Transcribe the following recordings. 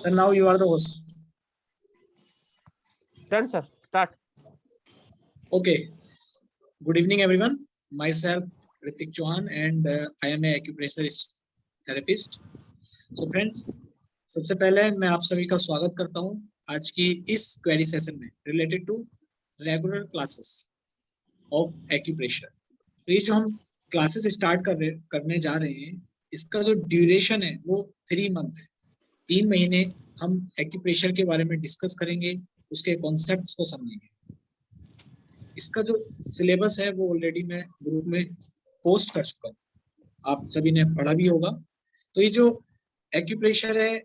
So now you are the host. Done, sir. Start. Okay. Good evening, everyone. Myself, Ritik Chauhan, and I am a acupressure therapist. So friends, सबसे पहले मैं आप सभी का स्वागत करता हूं आज की इस क्वेरी सेशन में related to regular classes of acupressure. तो ये जो हम क्लासेस स्टार्ट करने जा रहे हैं, इसका जो ड्यूरेशन है वो 3 मंथ है। 3 महीने हम एक्यूप्रेशर के बारे में डिस्कस करेंगे, उसके कॉन्सेप्ट्स को समझेंगे। इसका जो सिलेबस है वो ऑलरेडी मैं ग्रुप में पोस्ट कर चुका हूँ, आप सभी ने पढ़ा भी होगा। तो ये जो एक्यूप्रेशर है,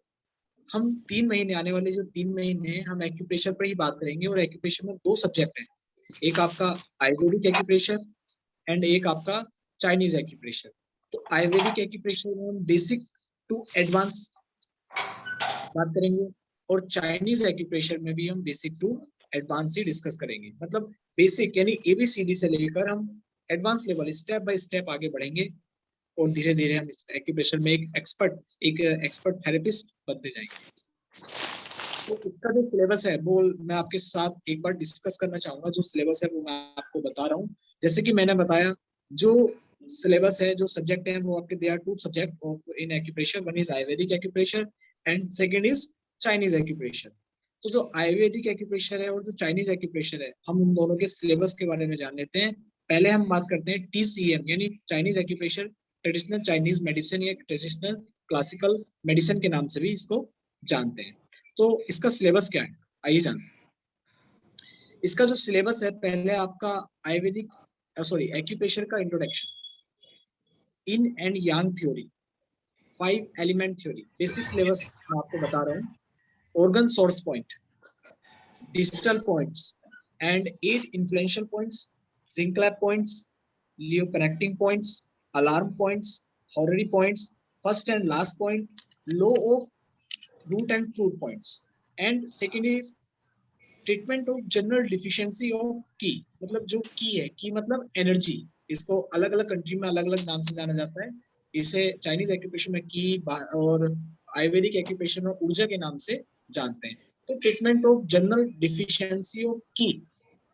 हम 3 महीने आने वाले जो 3 महीने हम एक्यूप्रेशर पर ही बात करेंगे। और एक्यूप्रेशर में 2 सब्जेक्ट हैं, एक आपका आयुर्वेदिक एक्यूप्रेशर एंड एक आपका चाइनीज एक्यूप्रेशर। तो आयुर्वेदिक एक्यूप्रेशर में हम बेसिक टू एडवांस बात करेंगे और चाइनीज एक्यूप्रेशर में भी हम बेसिक टू एडवांस ही डिस्कस करेंगे। मतलब बेसिक यानी ABCD से लेकर हम advance level step by step आगे बढ़ेंगे और धीरे धीरे हम इस एक्यूप्रेशर में एक एक्सपर्ट थेरेपिस्ट बनते जाएंगे। तो इसका जो सिलेबस है वो मैं आपके साथ एक बार डिस्कस करना चाहूंगा। जो सिलेबस है वो मैं आपको बता रहा हूँ। जैसे कि मैंने बताया, जो सिलेबस है, जो सब्जेक्ट है वो आपके, they are 2 subject of in acupressure. One is Ayurvedic acupressure and second is Chinese acupressure. तो जो आयुर्वेदिक एक्यूप्रेशर है और जो चाइनीज एक्यूप्रेशर है, हम उन दोनों के सिलेबस के बारे में जान लेते हैं। पहले हम बात करते हैं TCM यानी Chinese acupressure, traditional Chinese medicine या ट्रेडिशनल क्लासिकल मेडिसिन के नाम से भी इसको जानते हैं। तो इसका सिलेबस क्या है, आइए जानते। इसका जो सिलेबस है, पहले आपका एक्यूप्रेशर का introduction, yin and yang theory, 5 element theory, basic syllabus मैं आपको बता रहा हूँ। Organ source point, digital points and 8 influential points, xi cleft points, luo connecting points, alarm points, horary points, first and last point, law of root and fruit points, and second is treatment of general deficiency of की। मतलब जो की है, की मतलब energy, इसको अलग अलग कंट्री में अलग अलग नाम से जाना जाता है। इसे चाइनीज एक्यूप्रेशर में की और आयुर्वेदिक एक्यूप्रेशर में ऊर्जा के नाम से जानते हैं। तो treatment of general deficiency of की,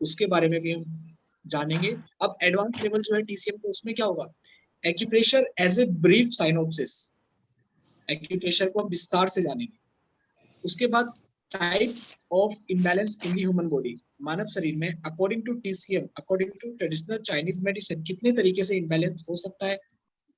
उसके बारे में भी हम जानेंगे। अब एडवांस लेवल जो है TCM को, उसमें क्या होगा, acupressure as a brief synopsis, acupressure को हम विस्तार से जानेंगे। उसके बाद types of imbalance in the human body, मानव शरीर में according to TCM, according to traditional Chinese medicine कितने तरीके से इम्बैलेंस हो सकता है,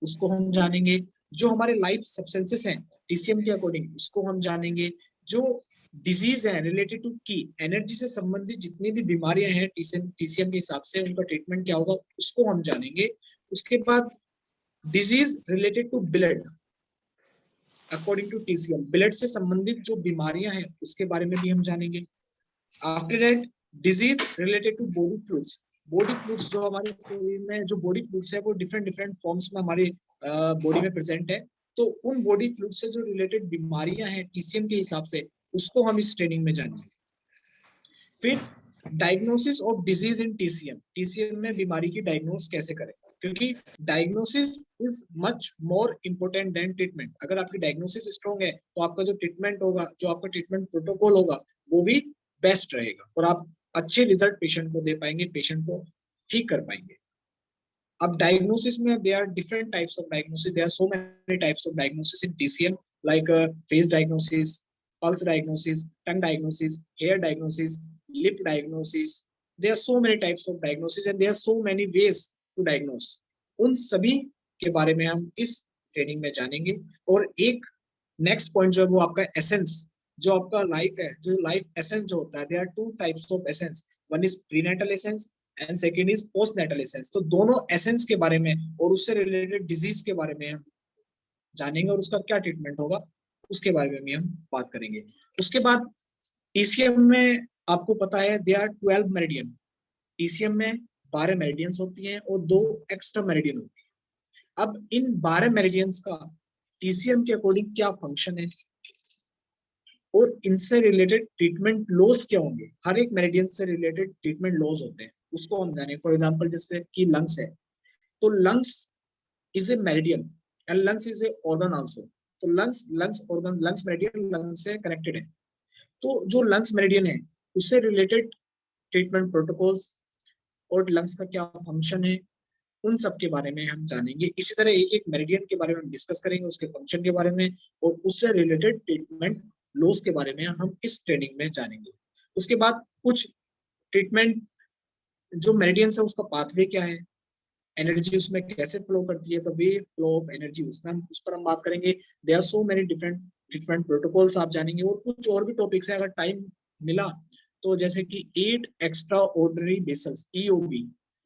उसको हम जानेंगे। जो हमारे लाइफ सब्सटेंसेस हैं TCM के अकॉर्डिंग, उसको हम जानेंगे। जो डिजीज है रिलेटेड टू की, एनर्जी से संबंधित जितनी भी बीमारियां हैं TCM के हिसाब से, उनका ट्रीटमेंट क्या होगा, उसको हम जानेंगे। उसके बाद disease related to blood, according to TCM blood से संबंधित जो बीमारियां हैं उसके बारे में भी हम जानेंगे। After that disease related to body fluids, body fluids जो हमारे शरीर में जो बॉडी फ्लूइड्स है वो डिफरेंट डिफरेंट फॉर्म्स में हमारी बॉडी में प्रेजेंट है। तो उन बॉडी फ्लूइड्स से जो रिलेटेड बीमारियां हैं TCM के हिसाब से, उसको हम इस ट्रेनिंग में जानेंगे। फिर diagnosis of disease in TCM में बीमारी की डायग्नोस कैसे करें, क्योंकि diagnosis is much more important then treatment. अगर आपकी डायग्नोसिस स्ट्रॉन्ग है तो आपका जो ट्रीटमेंट होगा, जो आपका ट्रीटमेंट प्रोटोकॉल होगा, वो भी बेस्ट रहेगा और आप अच्छे रिजल्ट पेशेंट को दे पाएंगे, पेशेंट को ठीक कर पाएंगे। अब डायग्नोसिस में there are different types of diagnosis, there are so many types of diagnosis in TCM, like face diagnosis, pulse diagnosis, tongue diagnosis, hair diagnosis, lip diagnosis. There are so many types of diagnosis and there are so many ways to diagnose. उन सभी के बारे में हम इस training में जानेंगे। और एक नेक्स्ट पॉइंट जो है वो आपका एसेंस, जो आपका लाइफ है, जो लाइफ एसेंस जो होता है, there are 2 types of essence, one is prenatal essence and second is postnatal essence. तो दोनों एसेंस के बारे में और उससे रिलेटेड डिजीज के बारे में हम जानेंगे और उसका क्या ट्रीटमेंट होगा, उसके बारे में भी हम बात करेंगे। उसके बाद TCM में आपको पता है देयर आर 12 मेरिडियन। TCM में 12 मेरिडियंस होती हैं और 2 एक्स्ट्रा मेरिडियन होती है। अब इन 12 मेरिडियंस का TCM के अकॉर्डिंग क्या फंक्शन है और इनसे रिलेटेड ट्रीटमेंट लॉज क्या होंगे, हर एक मेरिडियन से रिलेटेड ट्रीटमेंट लॉज होते हैं, उसको हम जानेंगे। फॉर एग्जाम्पल जैसे कि लंग्स है, तो lungs is a meridian and lungs is a organ also. तो lungs organ, lungs meridian lungs से कनेक्टेड है। तो जो लंग्स मेरिडियन है उससे रिलेटेड ट्रीटमेंट प्रोटोकॉल्स और लंग्स का क्या फंक्शन है, उन सब के बारे में हम जानेंगे। इसी तरह एक एक मेरिडियन के बारे में हम डिस्कस करेंगे, उसके फंक्शन के बारे में और उससे रिलेटेड ट्रीटमेंट लॉस के बारे में हम इस ट्रेनिंग में जानेंगे। उसके बाद कुछ ट्रीटमेंट जो मेरिडियन है उसका पाथवे क्या है, एनर्जी उसमें कैसे फ्लो करती है, तो वे फ्लो ऑफ एनर्जी उसमें हम उस पर हम बात करेंगे। There are so many different treatment protocols आप जानेंगे और कुछ और भी टॉपिक्स है, अगर टाइम मिला तो, जैसे कि 8 एक्स्ट्रा ऑर्डिनरी वेसल्स, ईओबी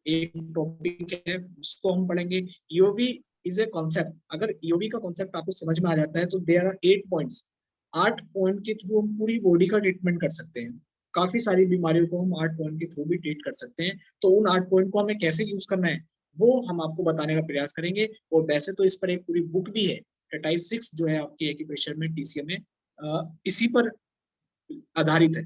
एक टॉपिक है, उसको हम पढ़ेंगे। ईओबी इज ए कॉन्सेप्ट, अगर ईओबी का कॉन्सेप्ट आपको समझ में आ जाता है तो देयर आर 8 पॉइंट्स, 8 पॉइंट के थ्रू हम पूरी बॉडी का ट्रीटमेंट कर सकते हैं। काफी सारी बीमारियों को हम 8 पॉइंट के थ्रू भी ट्रीट कर सकते हैं। तो उन 8 पॉइंट को हमें कैसे यूज करना है वो हम आपको बताने का प्रयास करेंगे। और वैसे तो इस पर एक पूरी बुक भी है, टेटाइस 6 जो है आपके एक्यूप्रेशर में, टीसीएम में, इसी पर आधारित है।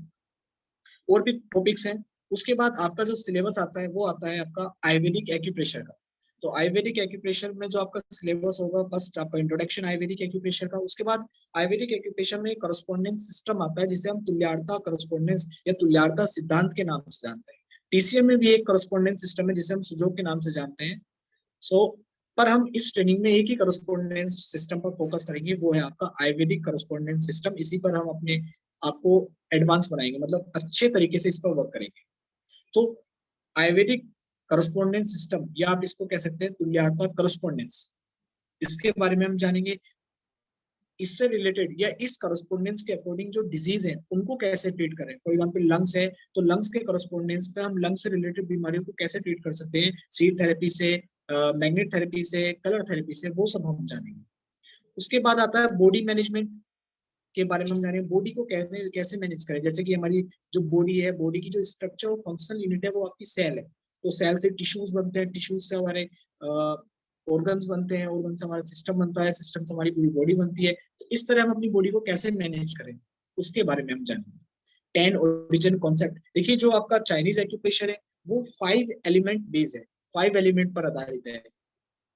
और भी टॉपिक्स हैं। उसके बाद आपका जो सिलेबस आता है वो आता है आपका आयुर्वेदिक एक्यूप्रेशर का। तो आयुर्वेदिक एक्यूप्रेशर में जो आपका सिलेबस होगा, फर्स्ट आपका इंट्रोडक्शन आयुर्वेदिक एक्यूप्रेशर का, उसके बाद आयुर्वेदिक एक्यूप्रेशर में करस्पॉन्डेंस सिस्टम आता है जिसे हम तुल्यार्थता करस्पॉन्डेंस या तुल्यार्थता सिद्धांत के नाम से जानते हैं। टीसीएम में भी एक करस्पॉन्डेंस सिस्टम है जिसे हम सुजोग के नाम से जानते हैं। सो पर हम इस ट्रेनिंग में एक ही करस्पॉन्डेंस सिस्टम पर फोकस करेंगे, वो है आपका आयुर्वेदिक करस्पॉन्डेंस सिस्टम। इसी पर हम अपने आपको एडवांस बनाएंगे, मतलब अच्छे तरीके से इस पर वर्क करेंगे। तो आयुर्वेदिक करस्पॉन्डेंस सिस्टम, या आप इसको कह सकते हैं तुल्यार्थता करस्पॉन्डेंस, इसके बारे में हम जानेंगे। इससे रिलेटेड या इस करस्पॉन्डेंस के अकॉर्डिंग जो डिजीज है उनको कैसे ट्रीट करें। फॉर एग्जांपल लंग्स है तो लंग्स के करस्पॉन्डेंस पे हम लंग्स से रिलेटेड बीमारियों को कैसे ट्रीट कर सकते हैं, सीड थेरेपी से, मैग्नेट थेरेपी से, कलर थेरेपी से, वो सब हम जानेंगे। उसके बाद आता है बॉडी मैनेजमेंट के बारे में हम जानेंगे, बॉडी को कैसे कैसे मैनेज करें। जैसे कि हमारी जो बॉडी है, बॉडी की जो स्ट्रक्चर और फंक्शनल यूनिट है वो आपकी सेल है। तो सेल से टिश्यूज बनते हैं, टिश्यूज से हमारे ऑर्गन्स बनते हैं, ऑर्गन से हमारा सिस्टम बनता है, सिस्टम से हमारी पूरी बॉडी बनती है। तो इस तरह हम अपनी बॉडी को कैसे मैनेज करें उसके बारे में हम जानेंगे। 10 ओरिजिन कॉन्सेप्ट, देखिए जो आपका चाइनीज एक्यूप्रेशर है वो 5 एलिमेंट बेस है, 5 एलिमेंट पर आधारित है।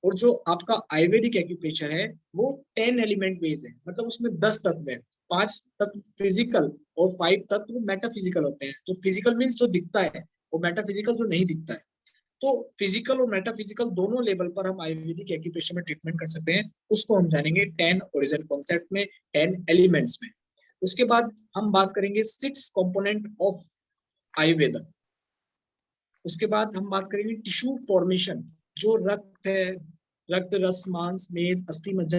और जो आपका आयुर्वेदिक एक्यूप्रेशर है वो 10 एलिमेंट बेस है, मतलब उसमें 10 तत्व है, 5 तत्व फिजिकल और 5 तत्व मेटाफिजिकल होते हैं। तो फिजिकल मीन्स जो दिखता है, और मेटाफिजिकल जो नहीं दिखता है। तो फिजिकल और मेटाफिजिकल दोनों लेवल पर हम आयुर्वेदिक एक्यूप्रेशर में ट्रीटमेंट कर सकते हैं। उसको हम जानेंगे 10 ओरिजिन कॉन्सेप्ट में, 10 एलिमेंट्स में। उसके बाद हम बात करेंगे 6 कंपोनेंट ऑफ आयुर्वेदा। उसके बाद हम बात करेंगे टिश्यू फॉर्मेशन, जो रक्त है, रक्त, रस, मांस, मेद, अस्थि, मज्जा,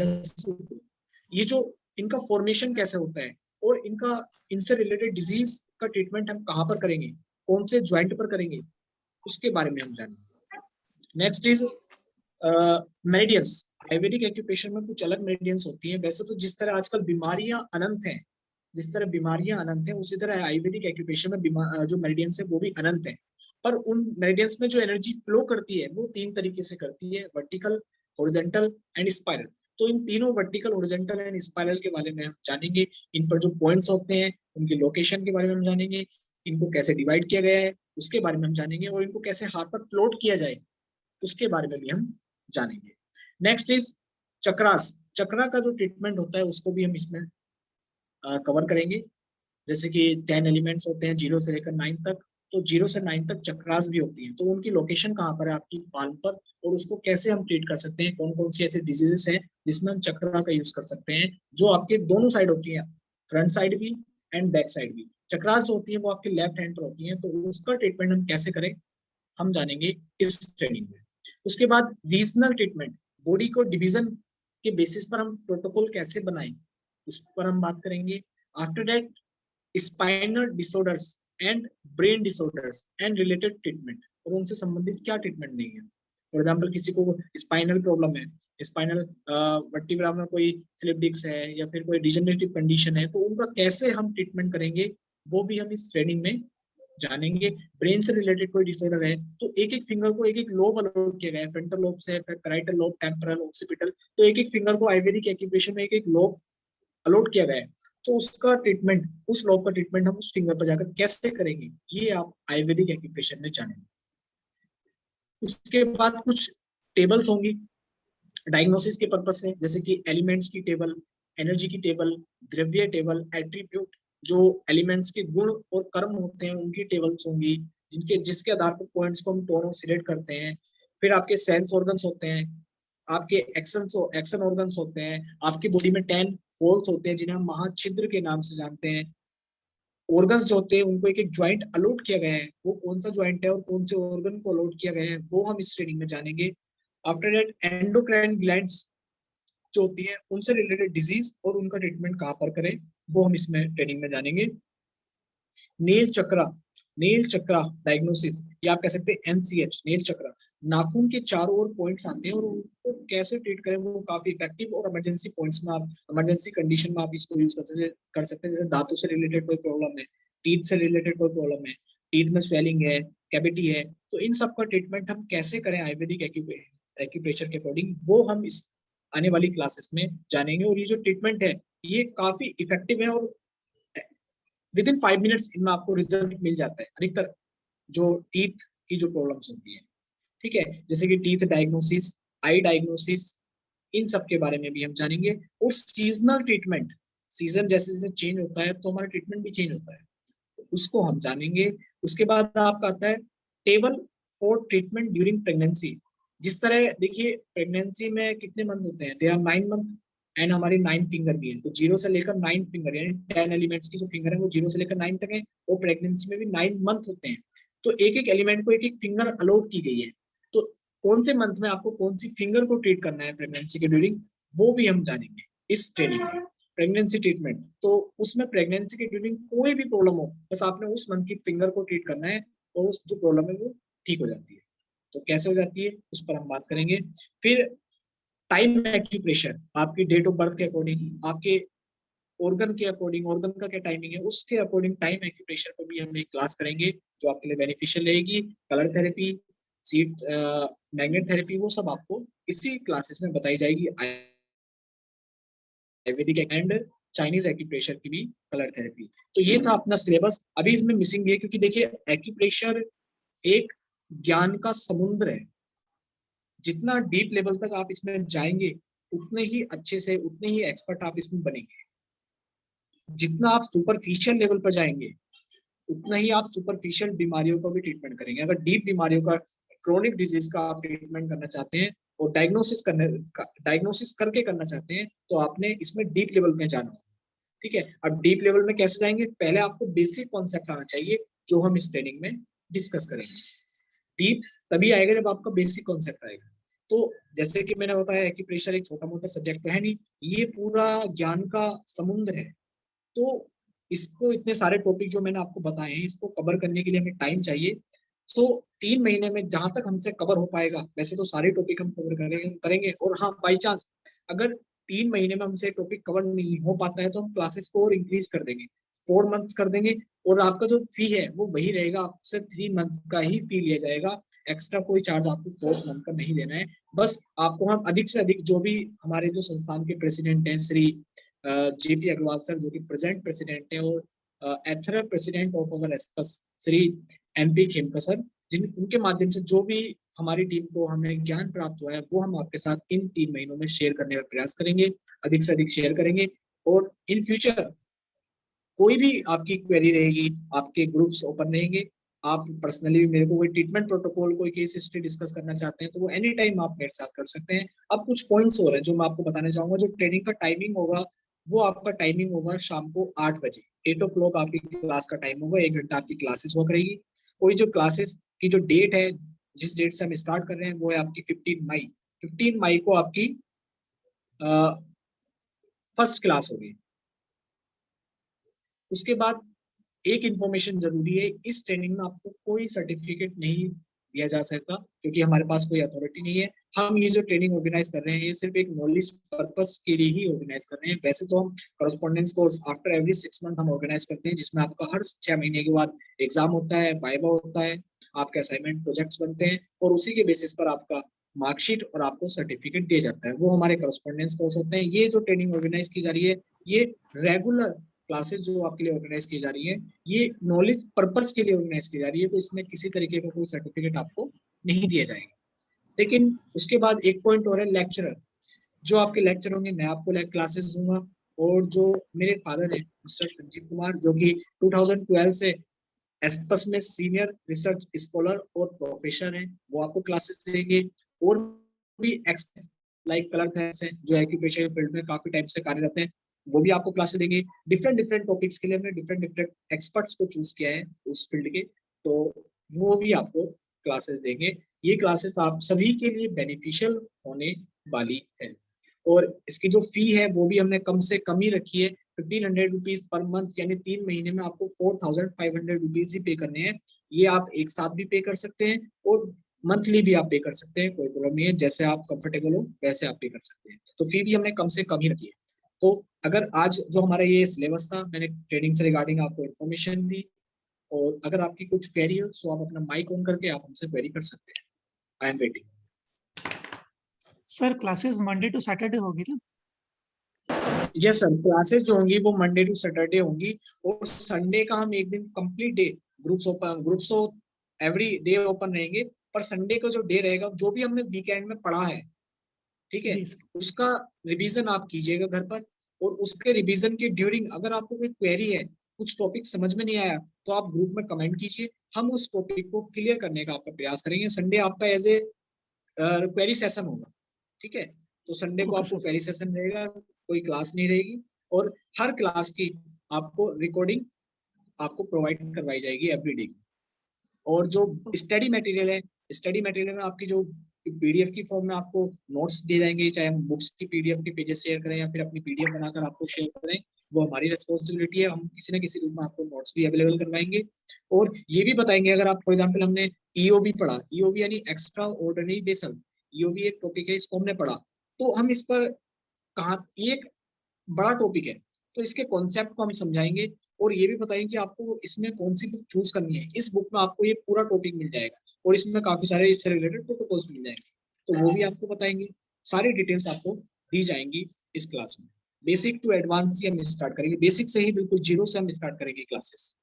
ये जो इनका फॉर्मेशन कैसे होता है और इनका, इनसे रिलेटेड डिजीज का ट्रीटमेंट हम कहाँ पर करेंगे, कौन से ज्वाइंट पर करेंगे, उसके बारे में हम जानेंगे। Next is meridians. Ayurvedic acupressure में कुछ अलग मेरिडियंस होती हैं। वैसे तो जिस तरह आजकल बीमारियां अनंत हैं, जिस तरह बीमारियां अनंत हैं, उसी तरह आयुर्वेदिक एक्यूप्रेशर में जो मेरिडियंस है वो भी अनंत है। पर उन मेरिडियंस में जो एनर्जी फ्लो करती है वो 3 तरीके से करती है, वर्टिकल, हॉरिजॉन्टल एंड स्पाइरल। तो इन तीनों वर्टिकल, हॉरिजॉन्टल एंड स्पाइरल के बारे में हम जानेंगे। इन पर जो पॉइंट्स होते हैं उनकी लोकेशन के बारे में हम जानेंगे, इनको कैसे डिवाइड किया गया है उसके बारे में हम जानेंगे, और इनको कैसे हाथ पर प्लॉट किया जाए उसके बारे में भी हम जानेंगे। Next is chakras. चक्रा का जो ट्रीटमेंट होता है उसको भी हम इसमें कवर करेंगे। जैसे कि 10 एलिमेंट्स होते हैं 0 से लेकर 9 तक, तो 0 से 9 तक चक्रास भी होती हैं। तो उनकी लोकेशन कहाँ पर है, आपकी पाल्म पर, और उसको कैसे हम ट्रीट कर सकते हैं, कौन कौन सी ऐसे डिजीजेस हैं जिसमें हम चक्रा का यूज कर सकते हैं, जो आपके दोनों साइड होती है, फ्रंट साइड भी एंड बैक साइड भी। चक्रास जो होती है वो आपके लेफ्ट हैंड पर होती है, तो उसका ट्रीटमेंट हम कैसे करें हम जानेंगे इस ट्रेनिंग में। उसके बाद रीजनल ट्रीटमेंट, बॉडी को डिवीजन के बेसिस पर हम प्रोटोकॉल कैसे बनाएं उस पर हम बात करेंगे। After that spinal disorders and brain disorders and related treatment, और उनसे संबंधित क्या ट्रीटमेंट देंगे। फॉर एग्जाम्पल किसी को स्पाइनल प्रॉब्लम है, स्पाइनल वर्टिब्रा में कोई स्लिप डिस्क है या फिर कोई डिजेनरेटिव कंडीशन है, तो उनका कैसे हम ट्रीटमेंट करेंगे वो भी हम इस ट्रेनिंग में जानेंगे। ब्रेन से रिलेटेड कोई डिसऑर्डर है तो एक एक फिंगर को एक एक लोब अलॉट किया गया है, फ्रंटल लोब से पैराइटल लोब, टेम्पोरल, ऑक्सीपिटल, तो एक एक फिंगर को आयुर्वेदिक एक्यूप्रेशर में एक एक लोब अलॉट किया गया है। तो उसका ट्रीटमेंट, उस लोब का ट्रीटमेंट हम उस फिंगर पर जाकर कैसे करेंगे, ये आप आयुर्वेदिक एक्यूप्रेशर में जानेंगे। उसके बाद कुछ टेबल्स होंगी डायग्नोसिस के पर्पज से, जैसे कि एलिमेंट्स की टेबल, एनर्जी की टेबल, द्रव्य टेबल, एट्रीब्यूट, जो एलिमेंट्स के गुण और कर्म होते हैं उनकी टेबल्स होंगी, जिसके आधार पर पॉइंट्स को हम दोनों सिलेक्ट करते हैं। फिर आपके सेंस ऑर्गन्स होते हैं, आपके एक्शन ऑर्गन्स होते हैं, आपकी बॉडी में 10 होल्स होते हैं जिन्हें हम महाछिद्र के नाम से जानते हैं। ऑर्गन्स जो होते हैं उनको एक एक ज्वाइंट अलॉट किया गया है, वो कौन सा ज्वाइंट है और कौन से ऑर्गन को अलॉट किया गया है वो हम इस ट्रेनिंग में जानेंगे। आफ्टर दैट एंडोक्राइन ग्लैंड्स जो होती है उनसे रिलेटेड डिजीज और उनका ट्रीटमेंट कहाँ पर करें वो हम इसमें ट्रेनिंग में जानेंगे। नेल चक्रा, नेल चक्रा डायग्नोसिस, या आप कह सकते हैं एनसीएच, नेल चक्रा, नाखून के चारों ओर पॉइंट्स आते हैं और उनको कैसे ट्रीट करें वो काफी इफेक्टिव और इमरजेंसी पॉइंट्स में आप इमरजेंसी कंडीशन में आप इसको यूज कर सकते हैं। जैसे दांतों से रिलेटेड कोई प्रॉब्लम है, टीथ से रिलेटेड कोई प्रॉब्लम है, टीथ में स्वेलिंग है, कैविटी है, तो इन सब का ट्रीटमेंट हम कैसे करें आयुर्वेदिक एक्यूप्रेशर के अकॉर्डिंग वो हम इस आने वाली क्लासेस में जानेंगे। और ये जो ट्रीटमेंट है ये काफी इफेक्टिव है और विद इन 5 मिनट्स इनमें आपको रिजल्ट मिल जाता है अधिकतर जो टीथ की जो प्रॉब्लम्स होती है। ठीक है, जैसे कि टीथ डायग्नोसिस, आई डायग्नोसिस, इन सब के बारे में भी हम जानेंगे। और सीजनल ट्रीटमेंट, सीजन जैसे जैसे चेंज होता है तो हमारा ट्रीटमेंट भी चेंज होता है, तो उसको हम जानेंगे। उसके बाद आपका आता है table for treatment during pregnancy. जिस तरह देखिए प्रेगनेंसी में कितने मंथ होते हैं, दे आर 9 मंथ एंड हमारी 9 फिंगर भी है, तो 0 से लेकर 9 फिंगर यानी 10 एलिमेंट्स की जो फिंगर है वो 0 से लेकर 9 तक है। और प्रेगनेंसी में भी 9 मंथ होते हैं, तो एक एक एलिमेंट को एक एक फिंगर अलॉट की गई है। तो कौन से मंथ में आपको कौन सी फिंगर को ट्रीट करना है प्रेगनेंसी के ड्यूरिंग वो भी हम जानेंगे इस ट्रेनिंग में। प्रेगनेंसी ट्रीटमेंट, तो उसमें प्रेगनेंसी के ड्यूरिंग कोई भी प्रॉब्लम हो बस आपने उस मंथ की फिंगर को ट्रीट करना है और उस जो प्रॉब्लम है वो ठीक हो जाती है। तो कैसे हो जाती है उस पर हम बात करेंगे। फिर टाइम एक्यूप्रेशर, आपकी डेट ऑफ बर्थ के अकॉर्डिंग, आपके ऑर्गन के अकॉर्डिंग, ऑर्गन का क्या टाइमिंग है उसके अकॉर्डिंग टाइम एक्यूप्रेशर पर भी हम एक क्लास करेंगे जो आपके लिए बेनिफिशियल रहेगी। Colour therapy, seat magnet therapy, वो सब आपको इसी क्लासेस में बताई जाएगी। आयुर्वेदिक एंड चाइनीज एक्यूप्रेशर की भी कलर थेरेपी। तो ये था अपना सिलेबस। अभी इसमें मिसिंग भी है क्योंकि देखिए एक्यूप्रेशर एक ज्ञान का समुद्र है, जितना डीप लेवल तक आप इसमें जाएंगे उतने ही अच्छे से, उतने ही एक्सपर्ट आप इसमें बनेंगे। जितना आप सुपरफिशियल लेवल पर जाएंगे उतना ही आप सुपरफिशियल बीमारियों का भी ट्रीटमेंट करेंगे। अगर डीप बीमारियों का, क्रोनिक डिजीज का आप ट्रीटमेंट करना चाहते हैं और डायग्नोसिस करके करना चाहते हैं तो आपने इसमें डीप लेवल में जाना होगा। ठीक है, अब डीप लेवल में कैसे जाएंगे, पहले आपको बेसिक कॉन्सेप्ट आना चाहिए जो हम इस ट्रेनिंग में डिस्कस करेंगे। डीप तभी आएगा जब आपका बेसिक कॉन्सेप्ट आएगा। तो जैसे कि मैंने बताया एक्यूप्रेशर एक छोटा मोटा सब्जेक्ट तो है नहीं, ये पूरा ज्ञान का समुद्र है। तो इसको इतने सारे टॉपिक जो मैंने आपको बताए हैं इसको कवर करने के लिए हमें टाइम चाहिए। तो 3 महीने में जहां तक हमसे कवर हो पाएगा, वैसे तो सारे टॉपिक हम कवर करेंगे और हाँ बाई चांस अगर 3 महीने में हमसे टॉपिक कवर नहीं हो पाता है तो हम क्लासेस को और इंक्रीज कर देंगे, 4 मंथ्स कर देंगे। और आपका जो फी है वो वही रहेगा, आपसे 3 मंथ का ही फी लिया जाएगा, एक्स्ट्रा कोई चार्ज आपको 4 मंथ का नहीं देना है। बस आपको हम अधिक से अधिक, जो भी हमारे जो संस्थान के प्रेसिडेंट हैं श्री जेपी अग्रवाल सर जो कि प्रेजेंट प्रेसिडेंट है, और एथर प्रेसिडेंट ऑफ अवर एसपस श्री एमपी खेमका सर, जिन उनके माध्यम से जो भी हमारी टीम को हमें ज्ञान प्राप्त हुआ है वो हम आपके साथ इन 3 महीनों में शेयर करने का प्रयास करेंगे, अधिक से अधिक शेयर करेंगे। और इन फ्यूचर कोई भी आपकी क्वेरी रहेगी, आपके ग्रुप्स ओपन रहेंगे, आप पर्सनली मेरे को कोई ट्रीटमेंट प्रोटोकॉल, कोई केस हिस्ट्री डिस्कस करना चाहते हैं तो वो एनी टाइम आप मेरे साथ कर सकते हैं। अब कुछ पॉइंट्स हो रहे हैं जो मैं आपको बताना चाहूंगा। जो ट्रेनिंग का टाइमिंग होगा वो आपका टाइमिंग होगा शाम को 8 बजे, 8 o'clock आपकी क्लास का टाइम होगा, 1 घंटा आपकी क्लासेस हुआ करेगी। कोई जो क्लासेस की जो डेट है, जिस डेट से हम स्टार्ट कर रहे हैं वो है आपकी 15 मई। 15 मई को आपकी फर्स्ट क्लास होगी। उसके बाद एक इंफॉर्मेशन जरूरी है, इस ट्रेनिंग में आपको कोई सर्टिफिकेट नहीं दिया जा सकता क्योंकि हमारे पास कोई अथॉरिटी नहीं है। हम ये जो ट्रेनिंग ऑर्गेनाइज कर रहे हैं ये सिर्फ एक नॉलेज पर्पस के लिए ही ऑर्गेनाइज कर रहे हैं। वैसे तो हम correspondence course after every 6 month हम ऑर्गेनाइज करते हैं, जिसमें आपका हर 6 महीने के बाद एग्जाम होता है, वाइवा होता है, आपके असाइनमेंट प्रोजेक्ट्स बनते हैं और उसी के बेसिस पर आपका मार्कशीट और आपको सर्टिफिकेट दिया जाता है, वो हमारे करस्पॉन्डेंस कोर्स होते हैं। ये जो ट्रेनिंग ऑर्गेनाइज की जा रही है ये रेगुलर क्लासेस जो आपके लिए ऑर्गेनाइज की जा रही है ये नॉलेज पर्पस के लिए ऑर्गेनाइज की जा रही है, तो इसमें किसी तरीके का कोई सर्टिफिकेट आपको नहीं दिया जाएगा। लेकिन उसके बाद एक पॉइंट और है, लेक्चरर। जो आपके लेक्चर होंगे मैं आपको क्लासेस दूंगा, और जो मेरे फादर है मिस्टर संजीव कुमार, जो कि 2012 से एस्पस में सीनियर रिसर्च स्कॉलर और प्रोफेसर हैं, वो आपको क्लासेस देंगे। और भी लाइक कलर थेरेपिस्ट हैं जो एक्यूप्रेशर फील्ड में काफी टाइम से कार्यरत हैं, वो भी आपको क्लासेस देंगे। डिफरेंट डिफरेंट टॉपिक्स के लिए हमने डिफरेंट डिफरेंट एक्सपर्ट्स को चूज किया है उस फील्ड के, तो वो भी आपको क्लासेस देंगे। ये क्लासेस आप सभी के लिए बेनिफिशियल होने वाली है। और इसकी जो फी है वो भी हमने कम से कम ही रखी है, 1500 रुपीज पर मंथ, यानी 3 महीने में आपको 4500 रुपीज ही पे करने हैं। ये आप एक साथ भी पे कर सकते हैं और मंथली भी आप पे कर सकते हैं, कोई प्रॉब्लम नहीं है, जैसे आप कंफर्टेबल हो वैसे आप पे कर सकते हैं। तो फी भी हमने कम से कम ही रखी है। तो अगर आज जो हमारा ये सिलेबस था, मैंने ट्रेनिंग से रिगार्डिंग आपको इन्फॉर्मेशन दी, और अगर आपकी कुछ क्वेरी हो तो आप अपना माइक ऑन करके आप हमसे क्वेरी कर सकते हैं। I am waiting. Sir classes Monday to Saturday होगी ना? यस सर, क्लासेस जो होंगी वो मंडे टू सैटरडे होंगी, और संडे का हम एक दिन कंप्लीट डे, ग्रुप्स तो एवरी डे ओपन रहेंगे, पर संडे का जो डे रहेगा, जो भी हमने वीकेंड में पढ़ा है, ठीक है, जी सर। उसका रिवीजन आप कीजिएगा घर पर। और उसके रिवीजन के ड्यूरिंग अगर आपको कोई क्वेरी है, कुछ टॉपिक समझ में नहीं आया, तो आप ग्रुप में कमेंट कीजिए, हम उस टॉपिक को क्लियर करने का आपका प्रयास करेंगे। संडे आपका एज ए क्वेरी सेशन होगा, ठीक है, तो संडे को ओके आपको सर। क्वेरी सेशन रहेगा, कोई क्लास नहीं रहेगी। और हर क्लास की आपको रिकॉर्डिंग आपको प्रोवाइड करवाई जाएगी एवरीडे। और जो स्टडी मटेरियल है, स्टडी मटेरियल में आपकी जो पीडीएफ की फॉर्म में आपको नोट्स दिए जाएंगे, चाहे हम बुक्स की पीडीएफ के पेजेस शेयर करें या फिर अपनी पीडीएफ बनाकर आपको शेयर करें, वो हमारी रिस्पॉन्सिबिलिटी है। हम किसी ना किसी रूप में आपको नोट्स भी अवेलेबल करवाएंगे, और ये भी बताएंगे, अगर आप फॉर एग्जाम्पल हमने ईओबी पढ़ा, ईओबी यानी एक्स्ट्रा ऑर्डिनरी बेसल, ईओबी एक टॉपिक है, इसको हमने पढ़ा, तो हम इस पर कहा, ये एक बड़ा टॉपिक है, तो इसके कॉन्सेप्ट को हम समझाएंगे, और ये भी बताएंगे कि आपको इसमें कौन सी बुक चूज करनी है। इस बुक में आपको ये पूरा टॉपिक मिल जाएगा, और इसमें काफी सारे इससे रिलेटेड प्रोटोकॉल्स मिल जाएंगे, तो वो भी आपको बताएंगे। सारी डिटेल्स आपको दी जाएंगी इस क्लास में। बेसिक टू एडवांस ही हम स्टार्ट करेंगे, बेसिक से ही, बिल्कुल जीरो से हम स्टार्ट करेंगे क्लासेस,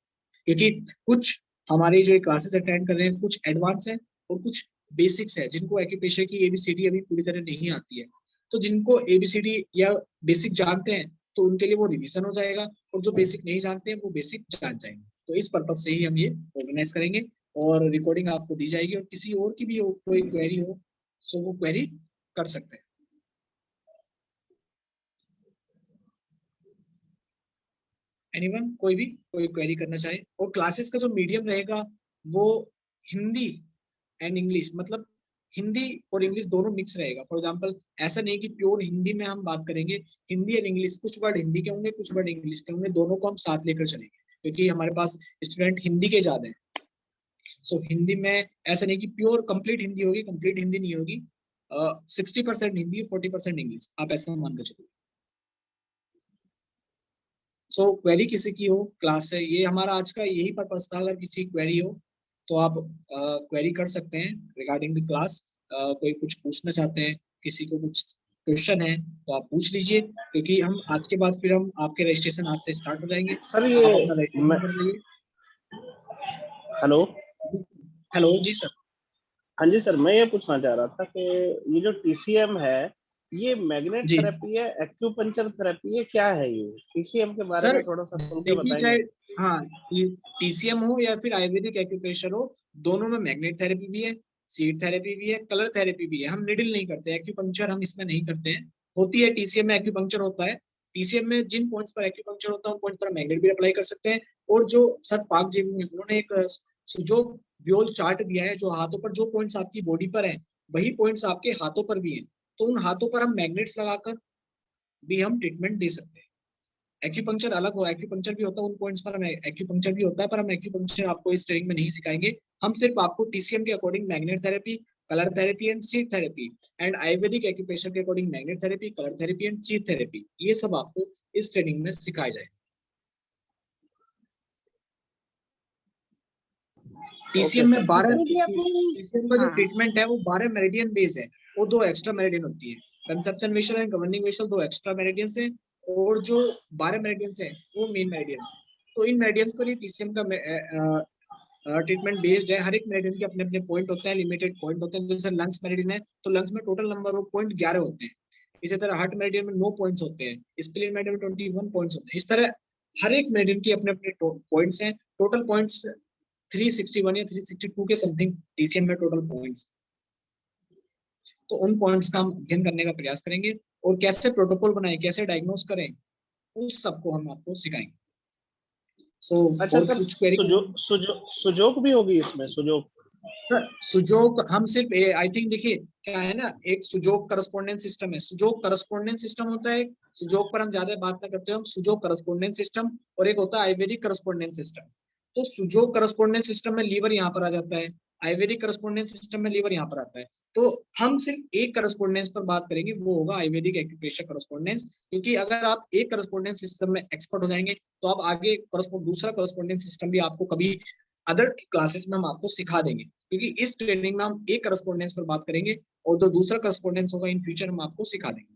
क्योंकि कुछ हमारे जो क्लासेस अटेंड कर रहे हैं कुछ एडवांस है और कुछ बेसिक्स है, जिनको एक्यूप्रेशर की एबीसीडी अभी पूरी तरह नहीं आती है। तो जिनको एबीसीडी या बेसिक जानते हैं, तो उनके लिए वो रिवीजन हो जाएगा, और जो बेसिक नहीं जानते हैं वो बेसिक जान जाएंगे। तो इस पर्पज से ही हम ये ऑर्गेनाइज करेंगे, और रिकॉर्डिंग आपको दी जाएगी, और किसी और की भी हो, कोई क्वेरी हो, सो वो क्वेरी कर सकते हैं। एनीवन, कोई भी कोई क्वेरी करना चाहे। और क्लासेस का जो मीडियम रहेगा वो हिंदी एंड इंग्लिश, मतलब हिंदी और इंग्लिश दोनों मिक्स रहेगा। फॉर एग्जांपल, ऐसा नहीं कि प्योर हिंदी में हम बात करेंगे, हिंदी एंड इंग्लिश, कुछ वर्ड हिंदी के होंगे, कुछ वर्ड इंग्लिश के होंगे, दोनों को हम साथ लेकर चलेंगे, क्योंकि हमारे पास स्टूडेंट हिंदी के ज्यादा हैं। सो हिंदी में ऐसा नहीं कि प्योर कंप्लीट हिंदी होगी, कंप्लीट हिंदी नहीं होगी, 60% हिंदी, 40% इंग्लिश, आप ऐसा मान कर चलिए। सो क्वेरी किसी की हो क्लास से, ये हमारा आज का यही पर्पस था। अगर किसी क्वेरी हो तो आप क्वेरी कर सकते हैं रिगार्डिंग द क्लास। कोई कुछ पूछना चाहते हैं, किसी को कुछ क्वेश्चन है, तो आप पूछ लीजिए, क्योंकि हम आज के बाद फिर हम आपके रजिस्ट्रेशन आज से स्टार्ट हो जाएंगे। सर आप ये अपना रजिस्ट्रेशन करवाइए। हेलो। हेलो जी सर। हाँ जी सर, मैं ये पूछना चाह रहा था कि ये जो टीसीएम है, ये मैग्नेट जी थेरेपी है, एक्यूपंक्चर थेरेपी है, क्या है ये? टीसीएम के बारे सर, में थोड़ा सा खुल के देखिए, चाहे बताएंगे? हाँ, ये टीसीएम हो या फिर आयुर्वेदिक एक्यूप्रेशर हो, दोनों में मैग्नेट थेरेपी भी है, सीड थेरेपी भी है, कलर थेरेपी भी है। हम निडल नहीं करते, एक्यूपंक्चर हम इसमें नहीं करते हैं। होती है टीसीएम में एक्यूपंक्चर होता है, टीसीएम में जिन पॉइंट्स पर एक्यूपंक्चर होता है उन पॉइंट पर मैग्नेट भी अप्लाई कर सकते हैं। और जो सर पाक जी उन्होंने एक जो व्योल चार्ट दिया है, जो हाथों पर जो पॉइंट्स आपकी बॉडी पर है, वही पॉइंट्स आपके हाथों पर भी हैं, तो उन हाथों पर हम मैग्नेट्स लगाकर भी हम ट्रीटमेंट दे सकते हैं। एक्यूपंक्चर अलग हो, एक्यूपंक्चर भी होता है उन पॉइंट्स पर, हम एक्यूपंक्चर भी होता है, पर हम एक्यूपंक्चर आपको इस ट्रेनिंग में नहीं सिखाएंगे। हम सिर्फ आपको टीसीएम के according magnet therapy, colour therapy and seed therapy, and Ayurvedic acupressure के according magnet therapy, colour therapy and seed therapy, ये सब आपको इस ट्रेनिंग में सिखाया जाएगा। ओके टीसीएम में सर, ठीक 12 है। टीसीएम का जो हाँ ट्रीटमेंट है वो 12 मेरिडियन बेस है, वो 2 एक्स्ट्रा मेरिडियन होती है। Conception vessel and governing vessel 2 extra meridian है, और जो 12 मेरिडियन है वो मेन मेरिडियन है। तो इन मेरिडियंस पर ही टीसीएम का ट्रीटमेंट बेस्ड है। हर एक मेरिडियन के अपने अपने पॉइंट होते हैं, लिमिटेड पॉइंट होते हैं। जैसे लंग्स मेरिडियन है, तो लंग्स में टोटल नंबर ऑफ पॉइंट 11 होते हैं। इसी तरह हार्ट मेरिडियन में 9 पॉइंट्स होते हैं, स्प्लीन मेरिडियन में 21 पॉइंट्स होते हैं। इस तरह हर एक मेरिडियन की अपने अपने पॉइंट्स हैं। टोटल पॉइंट्स 361 या 362 के समथिंग टीसीएम में टोटल पॉइंट्स। तो उन पॉइंट्स का हम अध्ययन करने का प्रयास करेंगे और कैसे प्रोटोकॉल बनाए, कैसे डायग्नोस करें, उस सबको हम आपको सिखाएंगे। अच्छा और सर, कुछ क्वेरी? सुजोक भी होगी इसमें? सुजोक सर सुजोक हम सिर्फ आई थिंक, देखिए क्या है ना, एक सुजोक करस्पोंडेंस सिस्टम है, सुजोक करस्पोंडेंस सिस्टम होता है। सुजोक पर हम ज्यादा बात ना करते हो, हम सुजोक करस्पोंडेंस सिस्टम, और एक होता है आयुर्वेदिक करस्पोंडेंस सिस्टम। तो सुजोक करस्पोंडेंस सिस्टम में लीवर यहाँ पर आ जाता है, आयुर्वेदिक करस्पोंडेंस सिस्टम में लीवर यहाँ पर आता है। तो हम सिर्फ एक करस्पोंडेंस पर बात करेंगे, वो होगा आयुर्वेदिक एक्यूप्रेशर करस्पोंडेंस। क्योंकि अगर आप एक करस्पोंडेंस सिस्टम में एक्सपर्ट हो जाएंगे तो आप आगे दूसरा करस्पोंडेंस सिस्टम भी आपको कभी अदर क्लासेस में हम आपको सिखा देंगे। क्योंकि इस ट्रेनिंग में हम एक करस्पोंडेंस पर बात करेंगे और जो दूसरा करस्पोंडेंस होगा इन फ्यूचर हम आपको सिखा देंगे।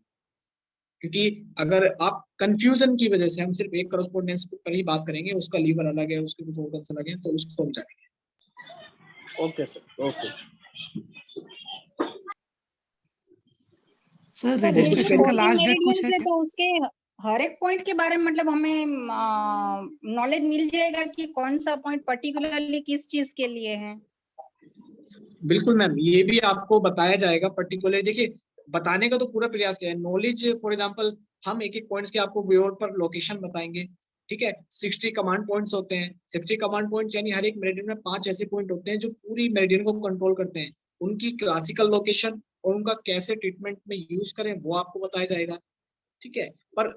क्योंकि अगर आप कंफ्यूजन की वजह से हम सिर्फ एक करस्पोंडेंस पर ही बात करेंगे, उसका लीवर अलग है, उसके कुछ ऑर्गन्स अलग है, तो उसको हम जानेंगे। Okay sir, okay. Sir sir ये जो रजिस्ट्रेशन का 40 लास्ट डेट कुछ मेरिडियंस है है क्या? तो उसके हर एक पॉइंट के बारे में मतलब हमें नॉलेज मिल जाएगा कि कौन सा पॉइंट पर्टिकुलरली किस चीज के लिए है? बिल्कुल मैम, ये भी आपको बताया जाएगा पर्टिकुलर। देखिए बताने का तो पूरा प्रयास किया है। नॉलेज फॉर एग्जांपल हम एक एक पॉइंट्स के आपको व्यूअर पर लोकेशन बताएंगे, ठीक है। 60 कमांड पॉइंट्स होते हैं। 60 कमांड पॉइंट्स यानी हर एक मेरिडियन में 5 ऐसे पॉइंट होते हैं जो पूरी मेरिडियन को कंट्रोल करते हैं। उनकी क्लासिकल लोकेशन और उनका कैसे ट्रीटमेंट में यूज करें वो आपको बताया जाएगा, ठीक है। पर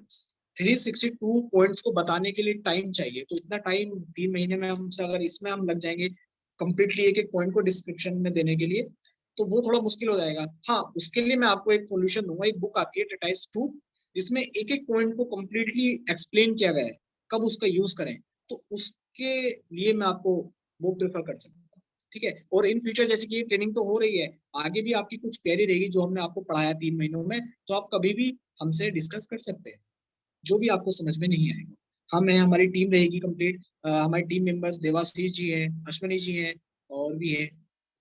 362 पॉइंट्स को बताने के लिए टाइम चाहिए, तो इतना टाइम 3 महीने में हमसे अगर इसमें हम लग जाएंगे कंप्लीटली एक एक पॉइंट को डिस्क्रिप्शन में देने के लिए, तो वो थोड़ा मुश्किल हो जाएगा। हाँ, उसके लिए मैं आपको एक सॉल्यूशन दूंगा। एक बुक आती है टेटाइस 2, जिसमें एक एक पॉइंट को कंप्लीटली एक्सप्लेन किया गया है, कब उसका यूज करें। तो उसके लिए मैं आपको वो प्रेफर कर सकता हूँ, ठीक है। और इन फ्यूचर जैसे कि ये ट्रेनिंग तो हो रही है, आगे भी आपकी कुछ क्वेरी रहेगी जो हमने आपको पढ़ाया 3 महीनों में, तो आप कभी भी हमसे डिस्कस कर सकते हैं, जो भी आपको समझ में नहीं आएगा। हम हैं, हमारी टीम रहेगी कंप्लीट। हमारी टीम मेंबर्स देवाशीष जी हैं, अश्विनी जी हैं, और भी है,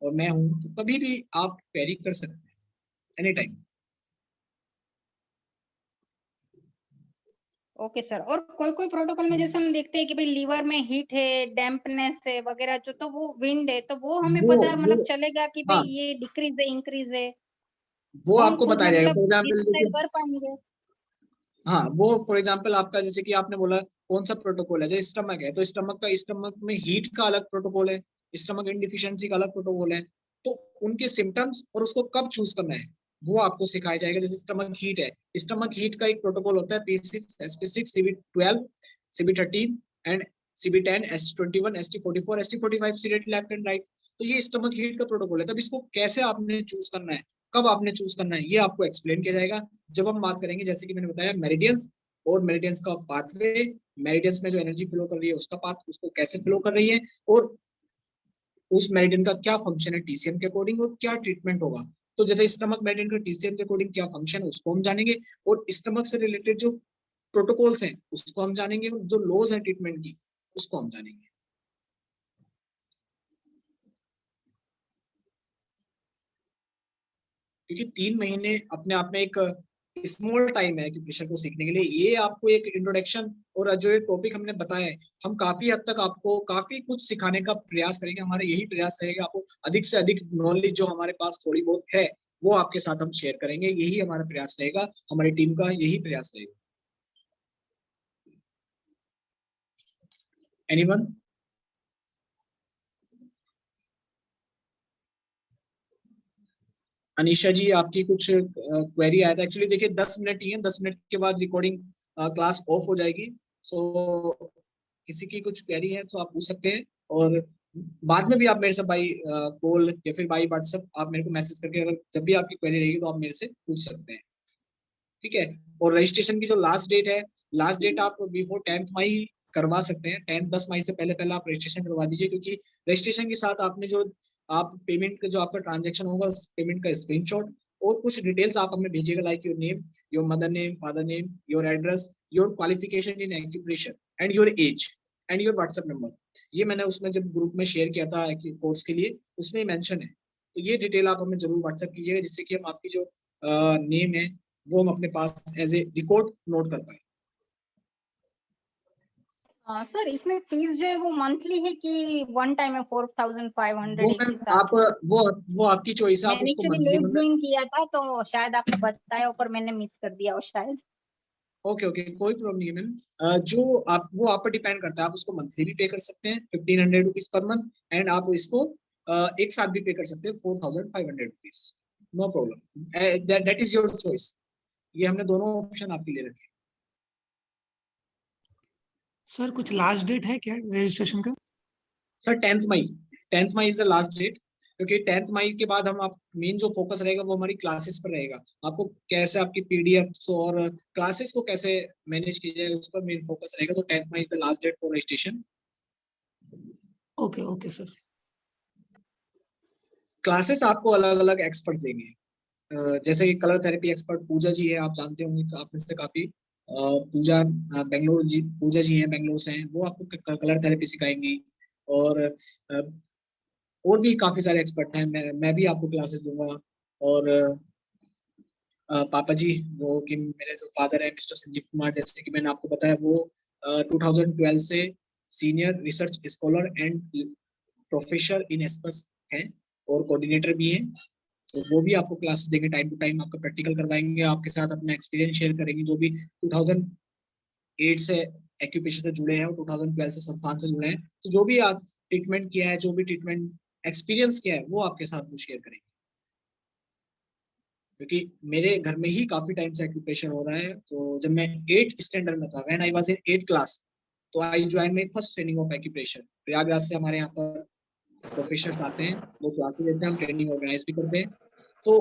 और मैं हूँ। तो कभी भी आप क्वेरी कर सकते हैं, एनी टाइम। Okay sir. और कोई कोई प्रोटोकॉल में जैसे हम देखते हैं कि भाई लीवर में हीट है, डैम्पनेस है वगैरह, जो तो वो विंड है, तो वो हमें पता वो मतलब चलेगा कि भाई हाँ, ये डिक्रीज है इंक्रीज है? वो हम आपको खुद बताया जाएगा। मतलब फॉर एग्जाम्पल डिसाइड देखिए, कर पाएंगे? हाँ वो फॉर एग्जाम्पल आपका जैसे कि आपने बोला कौन सा प्रोटोकॉल है, जैसे स्टमक है, तो स्टमक में हीट का अलग प्रोटोकॉल है, स्टमक इनडिफिशियंसी का अलग प्रोटोकॉल है। तो उनके सिम्टम्स और उसको कब चूज करना है वो आपको सिखाया जाएगा। जैसे स्टमक हीट है, स्टमक हीट का एक प्रोटोकॉल होता है P6 SP6 CB12 CB13 and CB10 ST21 ST44 ST45 serrate left and right. तो ये स्टमक हीट का प्रोटोकॉल है। तब इसको कैसे आपने चूज करना है, कब आपने चूज करना है, ये आपको एक्सप्लेन किया जाएगा जब हम बात करेंगे, जैसे कि मैंने बताया मेरिडियंस और मेरिडियंस का पाथवे। मेरिडियंस में जो एनर्जी फ्लो कर रही है उसका पाथ, उसको कैसे फ्लो कर रही है, और उस मेरिडियन का क्या फंक्शन है टीसीएम के अकॉर्डिंग, और क्या ट्रीटमेंट होगा। तो जैसे स्टमक मेरिडियन का टीसीएम के अकॉर्डिंग क्या फंक्शन है उसको हम जानेंगे, और स्टमक से रिलेटेड जो प्रोटोकॉल्स हैं उसको हम जानेंगे, और जो लॉज है ट्रीटमेंट की उसको हम जानेंगे। क्योंकि 3 महीने अपने आप में एक स्मॉल टाइम है कि प्रेशर को सीखने के लिए। ये आपको एक इंट्रोडक्शन और जो ये टॉपिक हमने बताया है, हम काफी हद तक आपको काफी कुछ सिखाने का प्रयास करेंगे। हमारा यही प्रयास रहेगा आपको अधिक से अधिक नॉलेज जो हमारे पास थोड़ी बहुत है वो आपके साथ हम शेयर करेंगे। यही हमारा प्रयास रहेगा, हमारी टीम का यही प्रयास रहेगा। एनीवन? अनीशा जी, आपकी कुछ क्वेरी आया था एक्चुअली। देखिए 10 मिनट ही है, 10 मिनट के बाद रिकॉर्डिंग क्लास ऑफ हो जाएगी। सो किसी की कुछ क्वेरी है तो आप पूछ सकते हैं, और बाद में भी आप मेरे से बाई कॉल या फिर बाई व्हाट्सएप आप मेरे को मैसेज करके अगर जब भी आपकी क्वेरी रहेगी तो आप मेरे से पूछ सकते हैं, ठीक है। और रजिस्ट्रेशन की जो लास्ट डेट है, लास्ट डेट आप बिफोर 10th मई करवा सकते हैं। 10 मई से पहले पहले आप रजिस्ट्रेशन करवा दीजिए, क्योंकि रजिस्ट्रेशन के साथ आपने जो आप पेमेंट का जो आपका ट्रांजेक्शन होगा उस पेमेंट का स्क्रीनशॉट और कुछ डिटेल्स आप हमें भेजिएगा, like your name, your mother name, father name, your address, your qualification in acupressure and your age and your WhatsApp number. ये मैंने उसमें जब ग्रुप में शेयर किया था कोर्स के लिए, उसमें मेंशन है। तो ये डिटेल आप हमें जरूर व्हाट्सएप कीजिएगा, जिससे कि हम आपकी जो नेम है वो हम अपने पास एज ए रिकॉर्ड नोट कर पाए। सर इसमें फीस जो है वो मंथली है कि वन टाइम है 4,500 वो एक मैम ही साथ? आप वो आपकी चॉइस है, आप मैंने उसको एक्चुअली मंथली लेट मतलब। ज्वाइन किया था तो शायद आपने बताया हो पर मैंने मिस कर दिया हो शायद। ओके ओके, कोई प्रॉब्लम नहीं है मैम। जो आप वो आप पर डिपेंड करता है, आप उसको मंथली भी पे कर सकते हैं 1,500 रुपीज पर मंथ, एंड आप इसको एक साथ भी पे कर सकते हैं 4,500 rupees. No problem, that is your choice. ये हमने दोनों ऑप्शन आपके लिए रखे। सर कुछ लास्ट डेट है क्या रजिस्ट्रेशन का? Sir 10th May, 10th May is the last date, क्योंकि 10th मई के बाद हम आप मेन जो फोकस रहेगा वो हमारी क्लासेस पर रहेगा। आपको कैसे आपकी पीडीएफ और क्लासेस को कैसे मैनेज किया जाए उस पर मेन फोकस रहेगा। तो 10th May is the last date for registration. Okay okay sir. Classes आपको अलग अलग एक्सपर्ट देंगे। जैसे कि colour therapy expert Puja ji है, आप जानते होंगे आप में से काफी। पूजा बेंगलोर जी, पूजा जी हैं, बेंगलोर से हैं, वो आपको कलर थेरेपी सिखाएंगी। और और भी काफी सारे एक्सपर्ट हैं, मैं भी आपको क्लासेस दूंगा। और पापा जी, वो कि मेरे जो फादर है मिस्टर संजीव कुमार, जैसे कि मैंने आपको बताया, वो 2012 से senior research scholar and professor in एस्पस हैं, और कोऑर्डिनेटर भी हैं। तो वो भी आपको क्लासेस देंगे, टाइम टू टाइम आपका प्रैक्टिकल करवाएंगे, आपके साथ अपना एक्सपीरियंस शेयर करेंगे। जो भी 2008 से एक्यूपेशन से जुड़े हैं और 2012 से संस्थान से जुड़े हैं, तो जो भी आज ट्रीटमेंट किया है, जो भी ट्रीटमेंट एक्सपीरियंस किया है, वो आपके साथ वो शेयर करेंगे। क्योंकि मेरे घर में ही काफी टाइम से एक्यूप्रेशर हो रहा है। तो जब मैं 8th स्टैंडर्ड में था, when I was in 8th class, तो I join my first training of acupressure. Prayagraj से हमारे यहाँ पर प्रोफेसर्स आते हैं, वो क्लासेस देते हैं, हम ट्रेनिंग ऑर्गेनाइज भी करते हैं। तो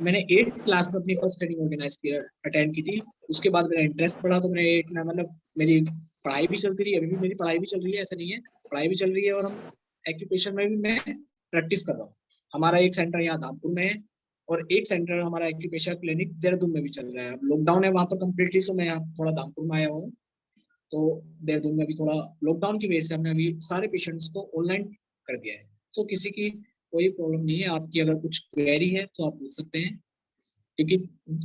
मैंने 8th क्लास में अपनी फर्स्ट ट्रेनिंग ऑर्गेनाइज किया, अटेंड की थी। उसके बाद मेरा इंटरेस्ट बढ़ा, तो मैंने 8 में मतलब मेरी पढ़ाई भी चलती रही, अभी भी मेरी पढ़ाई भी चल रही है, ऐसा नहीं है, पढ़ाई भी चल रही है, और हम एक्यूपेशन में भी मैं प्रैक्टिस कर रहा हूँ। हमारा एक सेंटर यहाँ धामपुर में है, और एक सेंटर हमारा एक्यूपेशन क्लिनिक देहरादून में भी चल रहा है। अब लॉकडाउन है वहाँ पर कम्प्लीटली, तो मैं यहाँ थोड़ा धामपुर में आया हूँ। तो देहरादून में भी थोड़ा लॉकडाउन की वजह से हमने अभी सारे पेशेंट्स को ऑनलाइन कर दिया है। तो किसी की कोई प्रॉब्लम नहीं है, आपकी अगर कुछ क्वेरी है तो आप पूछ सकते हैं, क्योंकि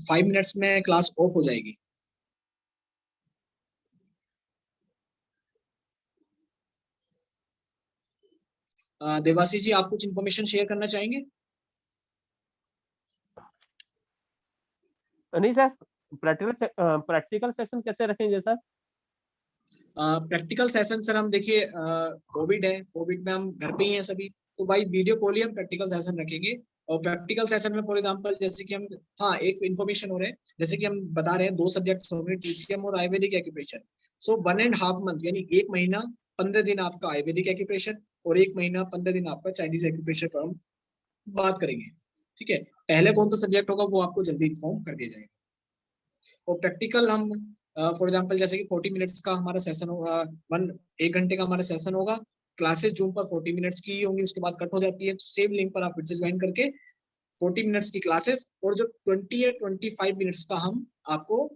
5 मिनट्स में क्लास ऑफ हो जाएगी। देवासी जी, आप कुछ इन्फॉर्मेशन शेयर करना चाहेंगे? नहीं सर, प्रैक्टिकल सेक्शन कैसे रखेंगे सर? प्रैक्टिकल सेशन सर, हम देखिए कोविड है, कोविड में हम घर पे ही हैं सभी, तो भाई वीडियो कॉल ही हम प्रैक्टिकल सेशन रखेंगे। और प्रैक्टिकल सेशन में फॉर एग्जांपल जैसे कि हम, हाँ एक इन्फॉर्मेशन हो रहा है, जैसे कि हम बता रहे हैं 2 सब्जेक्ट हो गए, टीसीएम और आयुर्वेदिक एक्यूप्रेशर। सो 1.5 मंथ यानी 1 महीना 15 दिन आपका आयुर्वेदिक एक्यूप्रेशर, और 1 महीना 15 दिन आपका चाइनीज एक्यूप्रेशर पर हम बात करेंगे। ठीक है, पहले कौन सा सब्जेक्ट होगा वो आपको जल्दी इन्फॉर्म कर दिया जाएगा। और प्रैक्टिकल हम फॉर एग्जांपल जैसे कि 40 मिनट्स का हमारा सेशन होगा, 1 घंटे का हमारा सेशन होगा। क्लासेस जूम पर 40 मिनट्स की होंगी, उसके बाद कट हो जाती है, तो सेम लिंक पर आप फिर से ज्वाइन करके 40 मिनट्स की क्लासेस और जो 20 या 25 मिनट्स का हम आपको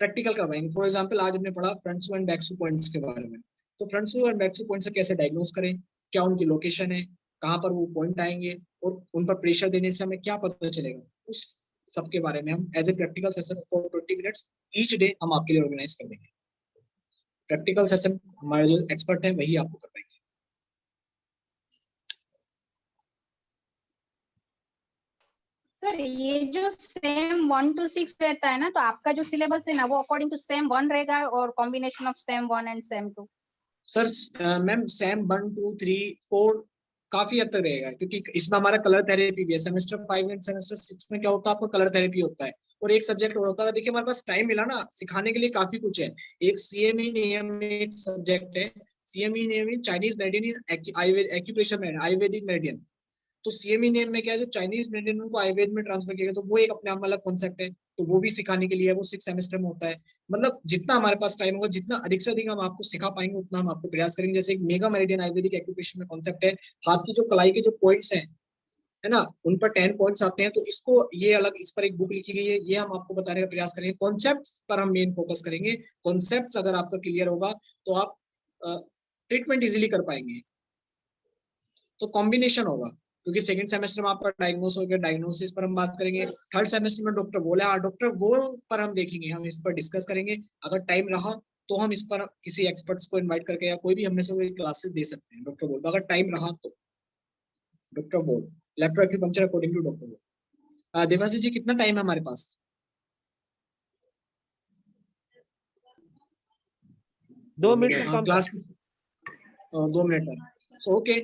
प्रैक्टिकल करवाएंगे। फॉर एग्जांपल आज हमने पढ़ा फ्रंट एंड बैक पॉइंट्स के बारे में, तो फ्रंट एंड बैक पॉइंट से कैसे डायग्नोस करें, क्या उनकी लोकेशन है, कहाँ पर वो पॉइंट आएंगे, और उन पर प्रेशर देने से हमें क्या पता चलेगा, उस सबके बारे में हम as a practical session for 20 minutes each day हम आपके लिए ऑर्गेनाइज कर देंगे। प्रैक्टिकल सेशन हमारे जो एक्सपर्ट हैं वही आपको करवाएंगे। सर ये जो सेम 1 to 6 रहता है ना, तो आपका जो सिलेबस है ना वो अकॉर्डिंग टू सेम 1 रहेगा और combination of same 1 and same 2? Sir ma'am same 1 2 3 4 काफी हद तक रहेगा, क्योंकि इसमें हमारा कलर थेरेपी भी है। सेमेस्टर 5 एंड सेमेस्टर 6 में क्या होता है, आपको कलर थेरेपी होता है, और एक सब्जेक्ट और होता है। देखिए हमारे पास टाइम मिला ना, सिखाने के लिए काफी कुछ है। एक सीएमई नियम एक सब्जेक्ट है, सीएमई नियम Chinese medicine acupressure Ayurvedic medicine. तो सीएमई नेम में क्या है, जो चाइनीज मेडिसिन को आयुर्वेद में ट्रांसफर किया, तो वो एक अपने आप में अलग कॉन्सेप्ट है, तो वो भी सिखाने के लिए वो 6 सेमेस्टर में होता है। मतलब जितना हमारे पास टाइम होगा, जितना अधिक से अधिक हम आपको सिखा पाएंगे, उतना हम आपको प्रयास करेंगे। जैसे एक मेगा मेरिडियन आयुर्वेदिक एक्यूप्रेशर में कॉन्सेप्ट है, हाथ की जो कलाई के जो पॉइंट्स हैं, है ना, उन पर 10 पॉइंट्स आते हैं, तो इसको ये अलग इस पर एक बुक लिखी गई है, ये हम आपको बताने का प्रयास करेंगे। कॉन्सेप्ट पर हम मेन फोकस करेंगे। कॉन्सेप्ट अगर आपका क्लियर होगा तो आप ट्रीटमेंट इजिली कर पाएंगे। तो कॉम्बिनेशन होगा, क्योंकि सेकंड सेमेस्टर में आपका डायग्नोस हो गया, डायग्नोसिस पर हम बात करेंगे। थर्ड सेमेस्टर में डॉक्टर बोले, हाँ डॉक्टर वो पर हम देखेंगे, हम इस पर डिस्कस करेंगे। अगर टाइम रहा तो हम इस पर किसी एक्सपर्ट्स को इनवाइट करके या कोई भी हमें से कोई क्लासेस दे सकते हैं डॉक्टर बोल, अगर टाइम रहा तो। डॉक्टर बोल इलेक्ट्रोएक्यूपंक्चर अकॉर्डिंग टू डॉक्टर बोल। देवाशीष जी कितना टाइम है हमारे पास? 2 मिनट से कम क्लास 2 मिनट है। सो ओके,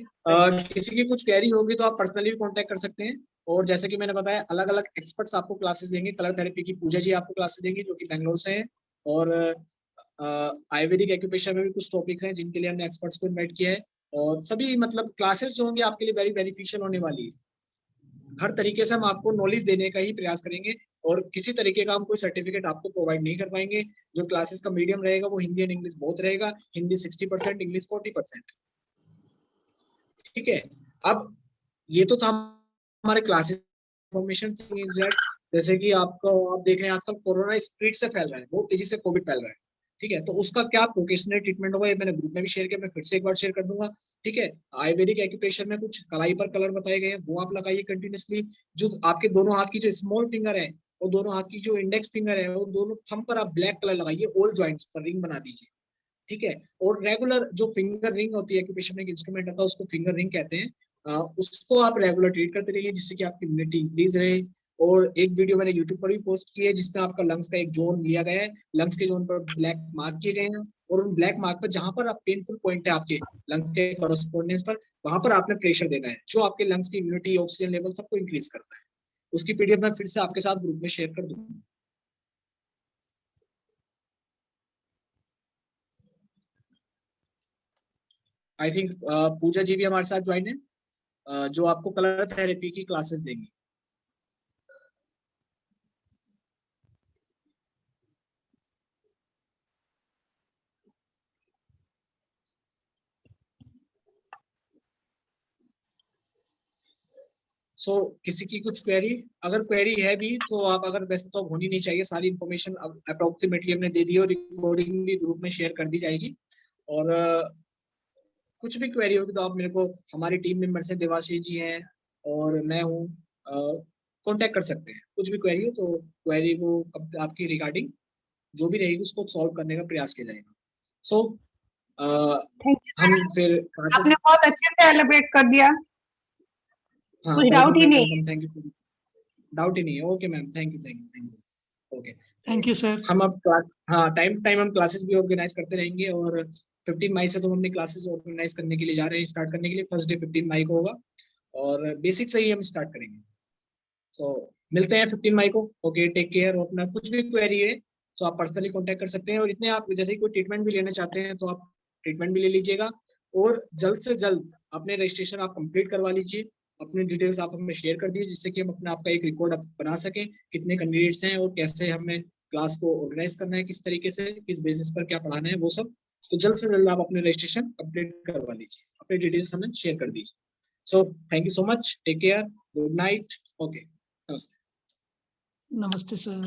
किसी की कुछ क्वेरी होगी तो आप पर्सनली भी कांटेक्ट कर सकते हैं। और जैसे कि मैंने बताया, अलग अलग एक्सपर्ट्स आपको क्लासेस देंगे। कलर थेरेपी की पूजा जी आपको क्लासेस देंगी जो कि बेंगलोर से हैं, और आयुर्वेदिक एक्यूप्रेशर में भी कुछ टॉपिक्स हैं जिनके लिए हमने एक्सपर्ट्स को इनवाइट किया है। और सभी मतलब क्लासेस जो होंगे आपके लिए वेरी बेनिफिशियल होने वाली है। हर तरीके से हम आपको नॉलेज देने का ही प्रयास करेंगे, और किसी तरीके का हम कोई सर्टिफिकेट आपको प्रोवाइड नहीं कर पाएंगे। जो क्लासेस का मीडियम रहेगा वो हिंदी एंड इंग्लिश बोथ रहेगा, हिंदी 60%, इंग्लिश 40%। ठीक है, अब ये तो था हमारे क्लासेस इन्फॉर्मेशन। जैसे कि आपको आप देख रहे हैं आजकल कोरोना स्पीड से फैल रहा है, बहुत तेजी से कोविड फैल रहा है। ठीक है, तो उसका क्या प्रोफेशनल ट्रीटमेंट होगा, ये मैंने ग्रुप में भी शेयर किया, मैं फिर से एक बार शेयर कर दूंगा। ठीक है, आयुर्वेदिक एक्यूप्रेशर में कुछ कलाई पर कलर बताए गए हैं, वो आप लगाइए कंटिन्यूसली। जो आपके दोनों हाथ की जो स्मॉल फिंगर है और दोनों हाथ की जो इंडेक्स फिंगर है, वो दोनों थंब पर आप ब्लैक कलर लगाइए, ऑल जॉइंट्स पर रिंग बना दीजिए। ठीक है, और रेगुलर जो फिंगर रिंग होती है, एक्यूप्रेशर में एक इंस्ट्रूमेंट आता है उसको फिंगर रिंग कहते हैं, उसको आप रेगुलर ट्रीट करते रहिए जिससे कि आपकी इम्यूनिटी इंक्रीज रहे। और एक वीडियो मैंने यूट्यूब पर भी पोस्ट की है जिसमें आपका लंग्स का एक जोन लिया गया है, लंग्स के जोन पर ब्लैक मार्क किए गए हैं, और उन ब्लैक मार्क पर जहां पर आप पेनफुल पॉइंट है आपके लंग्स के कॉरेस्पॉन्डेंस पर, वहां पर आपने प्रेशर देना है, जो आपके लंग्स की इम्यूनिटी, ऑक्सीजन लेवल सबको इंक्रीज करता है। उसकी पीडीएफ मैं फिर से आपके साथ ग्रुप में शेयर कर दूंगा। आई थिंक पूजा जी भी हमारे साथ ज्वाइन है, जो आपको कलर थेरेपी की क्लासेस देंगी। सो किसी की कुछ क्वेरी, अगर क्वेरी है भी तो आप, अगर वैसे तो होनी नहीं चाहिए, सारी इन्फॉर्मेशन अप्रोक्सीमेटली हमने दे दी और रिकॉर्डिंग भी ग्रुप में शेयर कर दी जाएगी। और कुछ भी क्वेरी होगी तो आप मेरे को, हमारी टीम मेंबर से देवाशीष जी हैं और मैं हूँ, कांटेक्ट कर सकते हैं। कुछ भी क्वेरी हो तो क्वेरी को आपकी रिगार्डिंग जो भी रहेगी उसको सॉल्व करने का प्रयास किया जाएगा। सो हम फिर आपने बहुत अच्छे से एलिब्रेट कर दिया, हाँ, कुछ डाउट ही नहीं। Welcome, thank you. डाउट ही नहीं है, okay ma'am, thank you. Okay, thank you sir. हम अब क्लास, हाँ टाइम टाइम हम क्लासेस भी ऑर्गेनाइज करते रहेंगे, और 15 मई से तो हम अपनी क्लासेस ऑर्गेनाइज करने के लिए जा रहे हैं, स्टार्ट करने के लिए। फर्स्ट डे 15 मई को होगा, और बेसिक से ही हम स्टार्ट करेंगे। तो मिलते हैं 15 मई को। Okay, take care. और अपना कुछ भी क्वेरी है तो आप पर्सनली कांटेक्ट कर सकते हैं, और इतने आप जैसे कोई ट्रीटमेंट भी लेना चाहते हैं तो आप ट्रीटमेंट भी ले लीजिएगा, और जल्द से जल्द अपने रजिस्ट्रेशन आप कंप्लीट करवा लीजिए। अपनी डिटेल्स आप हमें शेयर कर दीजिए जिससे कि हम अपना आपका एक रिकॉर्ड बना सकें, कितने कैंडिडेट्स हैं और कैसे हमें क्लास को ऑर्गेनाइज करना है, किस तरीके से, किस बेसिस पर क्या पढ़ाना है, वो सब। तो जल्द से जल्द आप अपने रजिस्ट्रेशन कंप्लीट करवा लीजिए, अपनी डिटेल्स हमें शेयर कर दीजिए। So thank you so much, take care, good night. Okay, नमस्ते। नमस्ते सर।